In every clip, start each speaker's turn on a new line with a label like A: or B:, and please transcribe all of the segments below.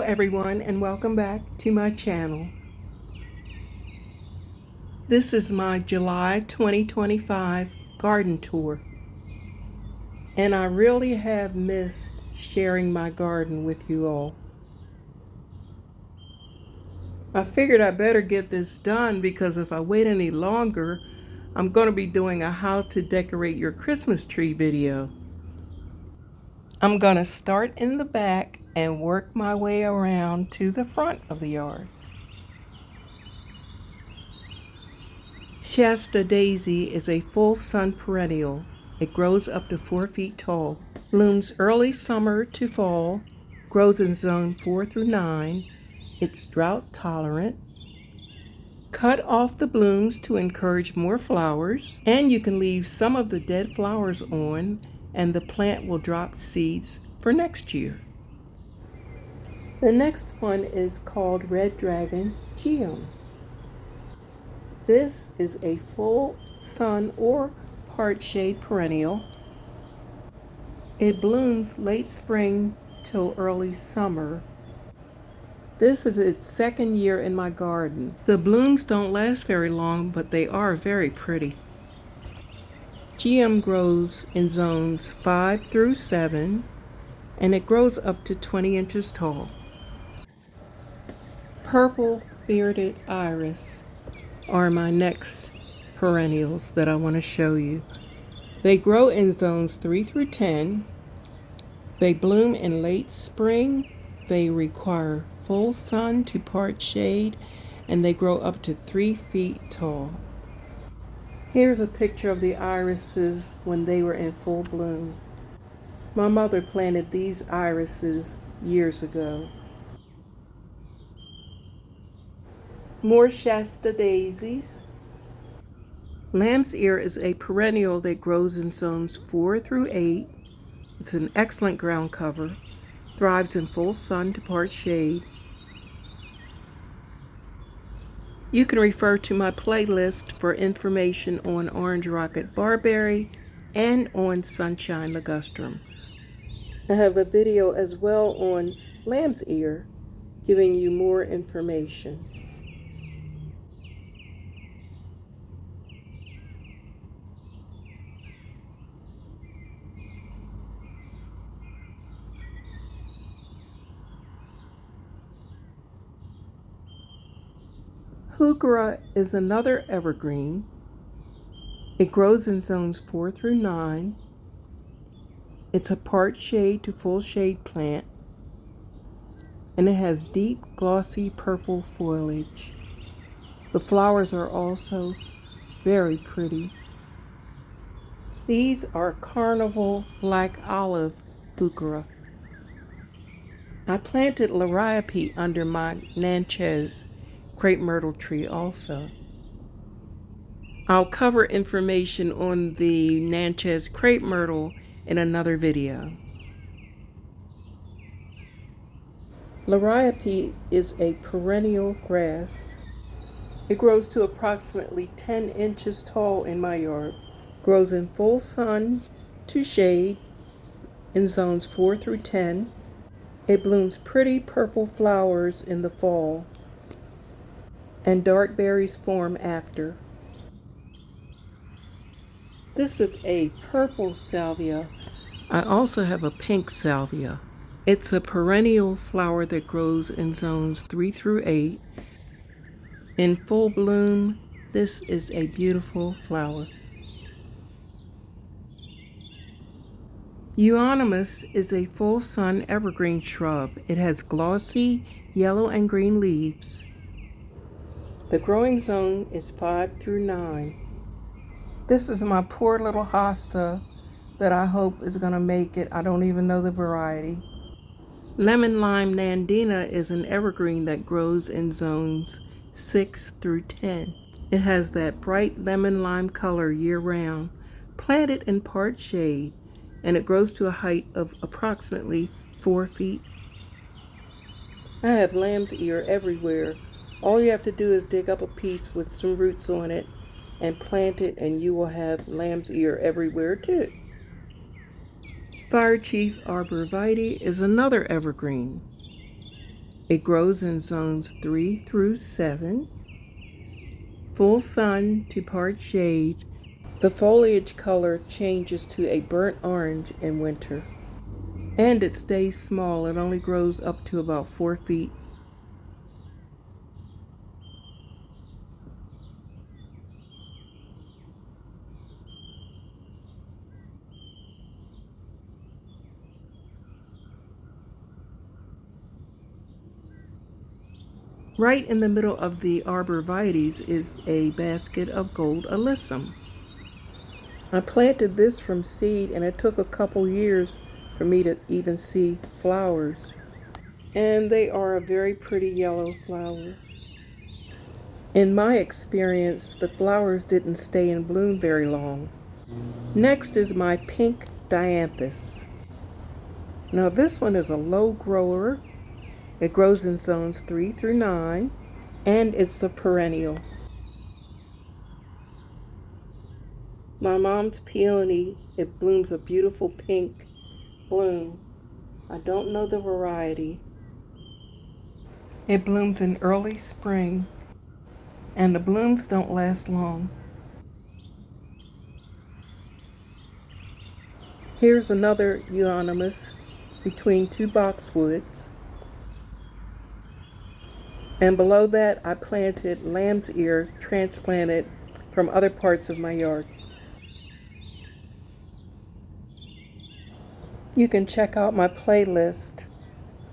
A: everyone, and welcome back to my channel. This is my July 2025 garden tour, and I really have missed sharing my garden with you all. I figured I better get this done because if I wait any longer, I'm going to be doing a how to decorate your Christmas tree video. I'm going to start in the back and work my way around to the front of the yard. Shasta Daisy is a full sun perennial. It grows up to 4 feet tall, blooms early summer to fall, grows in zone 4 through 9. It's drought tolerant. Cut off the blooms to encourage more flowers, and you can leave some of the dead flowers on, and the plant will drop seeds for next year. The next one is called Red Dragon Geum. This is a full sun or part shade perennial. It blooms late spring till early summer. This is its second year in my garden. The blooms don't last very long, but they are very pretty. Geum grows in zones 5 through 7, and it grows up to 20 inches tall. Purple bearded iris are my next perennials that I want to show you. They grow in zones 3 through 10. They bloom in late spring. They require full sun to part shade, and they grow up to 3 feet tall. Here's a picture of the irises when they were in full bloom. My mother planted these irises years ago. More Shasta daisies. Lamb's ear is a perennial that grows in zones 4 through 8. It's an excellent ground cover. Thrives in full sun to part shade. You can refer to my playlist for information on orange rocket barberry and on sunshine ligustrum. I have a video as well on lamb's ear giving you more information. Heuchera is another evergreen. It grows in zones 4 through 9. It's a part shade to full shade plant, and it has deep glossy purple foliage. The flowers are also very pretty. These are carnival black olive heuchera. I planted liriope under my Chunkyz crepe myrtle tree also. I'll cover information on the Chunkyz crepe myrtle in another video. Liriope is a perennial grass. It grows to approximately 10 inches tall in my yard. Grows in full sun to shade in zones 4 through 10. It blooms pretty purple flowers in the fall, and dark berries form after. This is a purple salvia. I also have a pink salvia. It's a perennial flower that grows in zones 3 through 8. In full bloom, this is a beautiful flower. Euonymus is a full sun evergreen shrub. It has glossy yellow and green leaves. The growing zone is 5 through 9. This is my poor little hosta that I hope is going to make it. I don't even know the variety. Lemon lime nandina is an evergreen that grows in zones 6 through 10. It has that bright lemon lime color year round, planted in part shade, and it grows to a height of approximately 4 feet. I have lamb's ear everywhere. All you have to do is dig up a piece with some roots on it and plant it, and you will have lamb's ear everywhere too. Fire Chief arborvitae is another evergreen. It grows in zones 3 through 7, full sun to part shade. The foliage color changes to a burnt orange in winter. And it stays small. It only grows up to about 4 feet. Right in the middle of the arborvitaes is a basket of gold alyssum. I planted this from seed, and it took a couple years for me to even see flowers. And they are a very pretty yellow flower. In my experience, the flowers didn't stay in bloom very long. Next is my pink dianthus. Now this one is a low grower. It grows in zones 3 through 9, and it's a perennial. My mom's peony, it blooms a beautiful pink bloom. I don't know the variety. It blooms in early spring, and the blooms don't last long. Here's another euonymus between two boxwoods. And below that, I planted lamb's ear transplanted from other parts of my yard. You can check out my playlist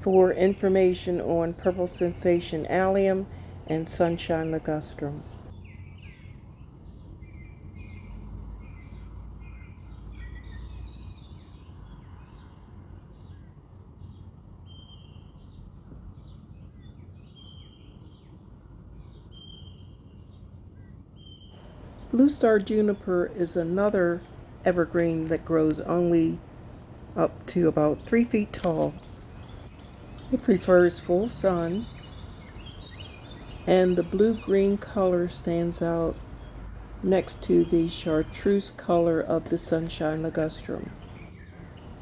A: for information on purple sensation allium and sunshine ligustrum. Blue star juniper is another evergreen that grows only up to about 3 feet tall. It prefers full sun, and the blue-green color stands out next to the chartreuse color of the sunshine ligustrum.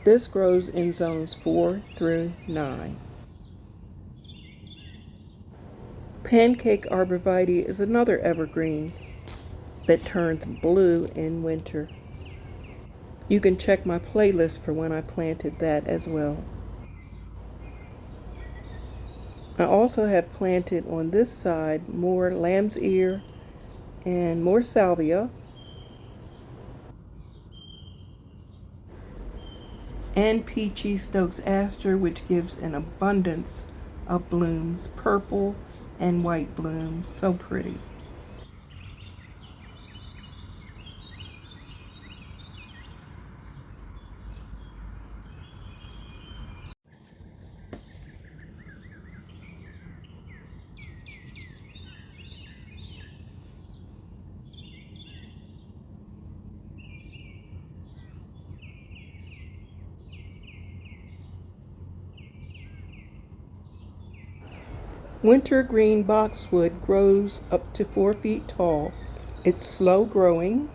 A: This grows in zones 4 through 9. Pancake arborvitae is another evergreen that turns blue in winter. You can check my playlist for when I planted that as well. I also have planted on this side more lamb's ear and more salvia, and peachy Stokes aster, which gives an abundance of blooms, purple and white blooms. So pretty. Wintergreen boxwood grows up to 4 feet tall. It's slow growing,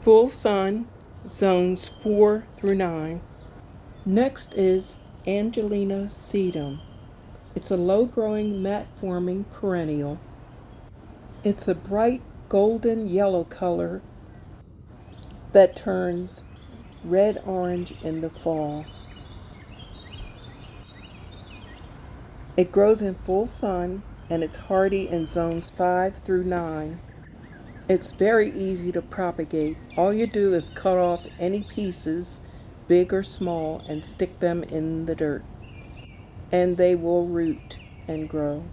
A: full sun, zones 4 through 9. Next is Angelina sedum. It's a low-growing, mat-forming perennial. It's a bright golden yellow color that turns red-orange in the fall. It grows in full sun, and it's hardy in zones 5 through 9. It's very easy to propagate. All you do is cut off any pieces, big or small, and stick them in the dirt, and they will root and grow.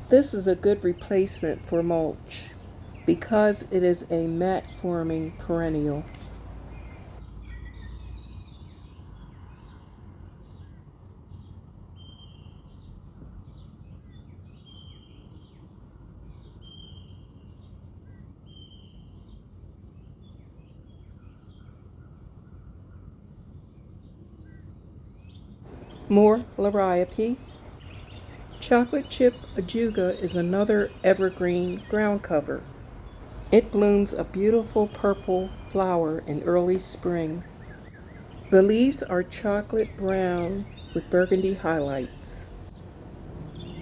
A: This is a good replacement for mulch because it is a mat-forming perennial. More liriope. Chocolate chip ajuga is another evergreen ground cover. It blooms a beautiful purple flower in early spring. The leaves are chocolate brown with burgundy highlights.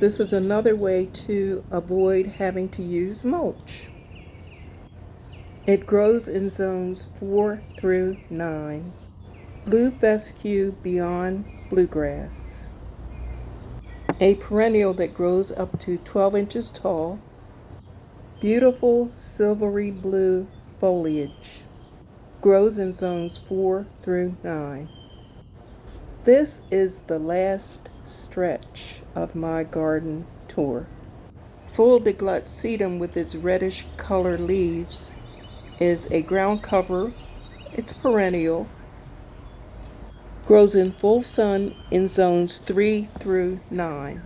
A: This is another way to avoid having to use mulch. It grows in zones 4 through 9. Blue fescue beyond bluegrass. A perennial that grows up to 12 inches tall. Beautiful silvery blue foliage. Grows in zones 4 through 9. This is the last stretch of my garden tour. Full de glut sedum with its reddish color leaves is a ground cover. It's perennial. Grows in full sun in zones 3 through 9.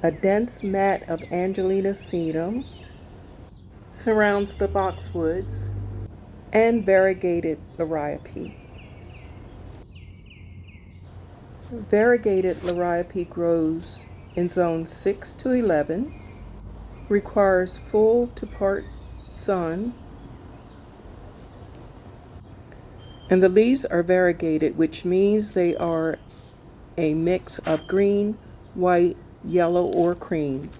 A: A dense mat of Angelina sedum surrounds the boxwoods and variegated liriope. Variegated liriope grows in zones 6 to 11, requires full to part sun, and the leaves are variegated, which means they are a mix of green, white, yellow, or cream.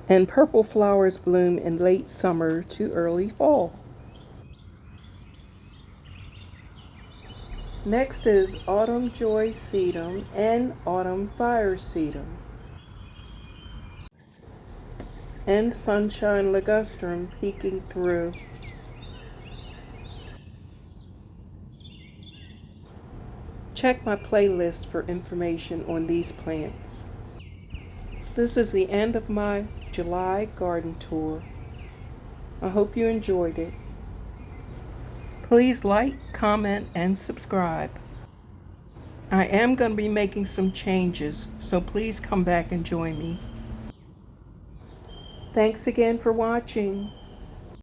A: And purple flowers bloom in late summer to early fall. Next is autumn joy sedum and autumn fire sedum. And sunshine ligustrum peeking through. Check my playlist for information on these plants. This is the end of my July garden tour. I hope you enjoyed it. Please like, comment, and subscribe. I am going to be making some changes, so please come back and join me. Thanks again for watching.